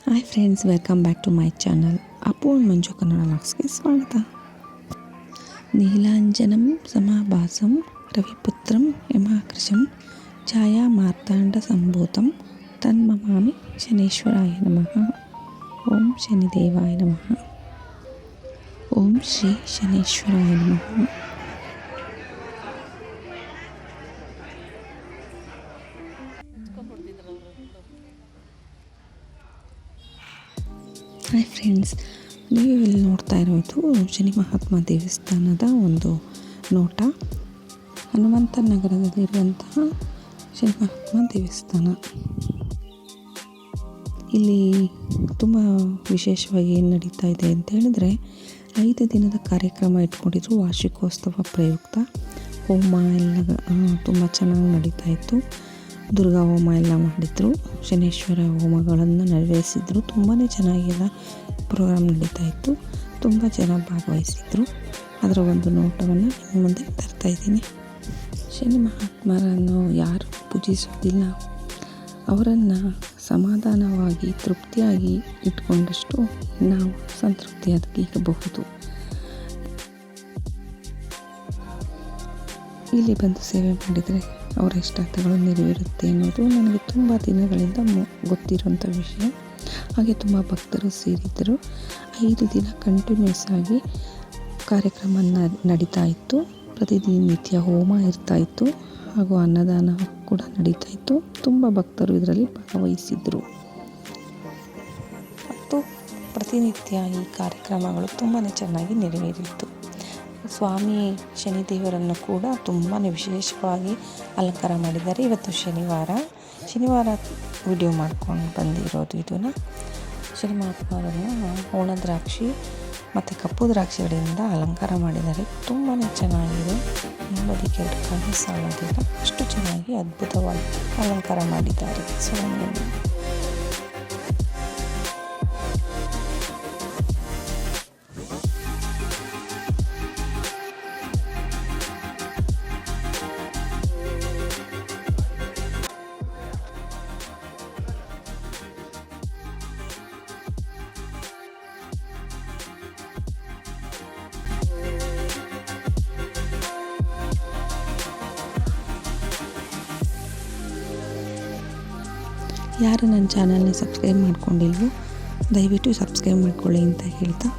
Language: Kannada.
Hi friends, welcome back to my channel. Appu and Manju Kannada ವ್ಲಾಗ್ಸ್ಗೆ ಸ್ವಾಗತ. ನೀಲಾಂಜನಂ ಸಮಾಭಾಸಂ ರವಿಪುತ್ರಂ ಯಮಾಕೃಶಂ ಛಾಯಾ ಮಾರ್ತಾಂಡ ಸಂಭೂತಂ ತನ್ಮಮಾಮಿ ಶನೀಶ್ವರಾಯ ನಮಃ. ಓಂ ಶನಿದೇವಾಯ ನಮಃ. ಓಂ ಶ್ರೀ ಶನೀಶ್ವರಾಯ ನಮಃ. ಹಾಯ್ ಫ್ರೆಂಡ್ಸ್, ನೀವು ಇಲ್ಲಿ ನೋಡ್ತಾ ಇರೋದು ಶನಿ ಮಹಾತ್ಮ ದೇವಸ್ಥಾನದ ಒಂದು ನೋಟ. ಹನುಮಂತ ನಗರದಲ್ಲಿರುವಂತಹ ಶನಿ ಮಹಾತ್ಮ ದೇವಸ್ಥಾನ. ಇಲ್ಲಿ ತುಂಬ ವಿಶೇಷವಾಗಿ ಏನು ನಡೀತಾ ಇದೆ ಅಂತ ಹೇಳಿದ್ರೆ, 5 ದಿನದ ಕಾರ್ಯಕ್ರಮ ಇಟ್ಕೊಂಡಿದ್ರು. ವಾರ್ಷಿಕೋತ್ಸವ ಪ್ರಯುಕ್ತ ಹೋಮ ಎಲ್ಲ ತುಂಬ ಚೆನ್ನಾಗಿ ನಡೀತಾ ಇತ್ತು. ದುರ್ಗಾ ಹೋಮ ಎಲ್ಲ ಮಾಡಿದರು, ಶನೀಶ್ವರ ಹೋಮಗಳನ್ನು ನೆರವೇರಿಸಿದ್ರು. ತುಂಬಾ ಚೆನ್ನಾಗೆಲ್ಲ ಪ್ರೋಗ್ರಾಮ್ ನಡೀತಾ ಇತ್ತು. ತುಂಬ ಜನ ಭಾಗವಹಿಸಿದ್ರು. ಅದರ ಒಂದು ನೋಟವನ್ನು ನಿಮ್ಮ ಮುಂದೆ ತರ್ತಾಯಿದ್ದೀನಿ. ಶನಿ ಮಹಾತ್ಮರನ್ನು ಯಾರು ಪೂಜಿಸೋದಿಲ್ಲ, ಅವರನ್ನು ಸಮಾಧಾನವಾಗಿ ತೃಪ್ತಿಯಾಗಿ ಇಟ್ಕೊಂಡಷ್ಟು ನಾವು ಸಂತೃಪ್ತಿಯಾಗಿರಬಹುದು. ಇಲ್ಲಿ ಬಂದು ಸೇವೆ ಮಾಡಿದರೆ ಅವರ ಇಷ್ಟಾರ್ಥಗಳು ನೆರವೇರುತ್ತೆ ಅನ್ನೋದು ನನಗೆ ತುಂಬ ದಿನಗಳಿಂದ ಗೊತ್ತಿರುವಂಥ ವಿಷಯ. ಹಾಗೆ ತುಂಬ ಭಕ್ತರು ಸೇರಿದ್ದರು. 5 ದಿನ ಕಂಟಿನ್ಯೂಸ್ ಆಗಿ ಕಾರ್ಯಕ್ರಮ ನಡೀತಾ ಇತ್ತು. ಪ್ರತಿನಿತ್ಯ ಹೋಮ ಇರ್ತಾ ಇತ್ತು, ಹಾಗೂ ಅನ್ನದಾನ ಕೂಡ ನಡೀತಾ ಇತ್ತು. ತುಂಬ ಭಕ್ತರು ಇದರಲ್ಲಿ ಭಾಗವಹಿಸಿದ್ರು ಮತ್ತು ಪ್ರತಿನಿತ್ಯ ಈ ಕಾರ್ಯಕ್ರಮಗಳು ತುಂಬಾ ಚೆನ್ನಾಗಿ ನೆರವೇರಿತ್ತು. ಸ್ವಾಮಿ ಶನಿದೇವರನ್ನು ಕೂಡ ತುಂಬಾ ವಿಶೇಷವಾಗಿ ಅಲಂಕಾರ ಮಾಡಿದ್ದಾರೆ. ಇವತ್ತು ಶನಿವಾರ ವಿಡಿಯೋ ಮಾಡ್ಕೊಂಡು ಬಂದಿರೋದು. ಇದನ್ನು ಶನಿ ಮಹಾತ್ಮರನ್ನು ಒಣ ದ್ರಾಕ್ಷಿ ಮತ್ತು ಕಪ್ಪು ದ್ರಾಕ್ಷಿಗಳಿಂದ ಅಲಂಕಾರ ಮಾಡಿದ್ದಾರೆ. ತುಂಬಾ ಚೆನ್ನಾಗಿದೆ, ನೋಡೋದಕ್ಕೆ 2 ಕಣ್ಣು ಸಾಲೋದಿಲ್ಲ, ಅಷ್ಟು ಚೆನ್ನಾಗಿ ಅದ್ಭುತವಾಗಿ ಅಲಂಕಾರ ಮಾಡಿದ್ದಾರೆ ಸ್ವಾಮಿಯನ್ನು. ಯಾರು ನನ್ನ ಚಾನಲ್ನ ಸಬ್ಸ್ಕ್ರೈಬ್ ಮಾಡ್ಕೊಂಡಿಲ್ವೋ ದಯವಿಟ್ಟು ಸಬ್ಸ್ಕ್ರೈಬ್ ಮಾಡ್ಕೊಳ್ಳಿ ಅಂತ ಹೇಳ್ತಾ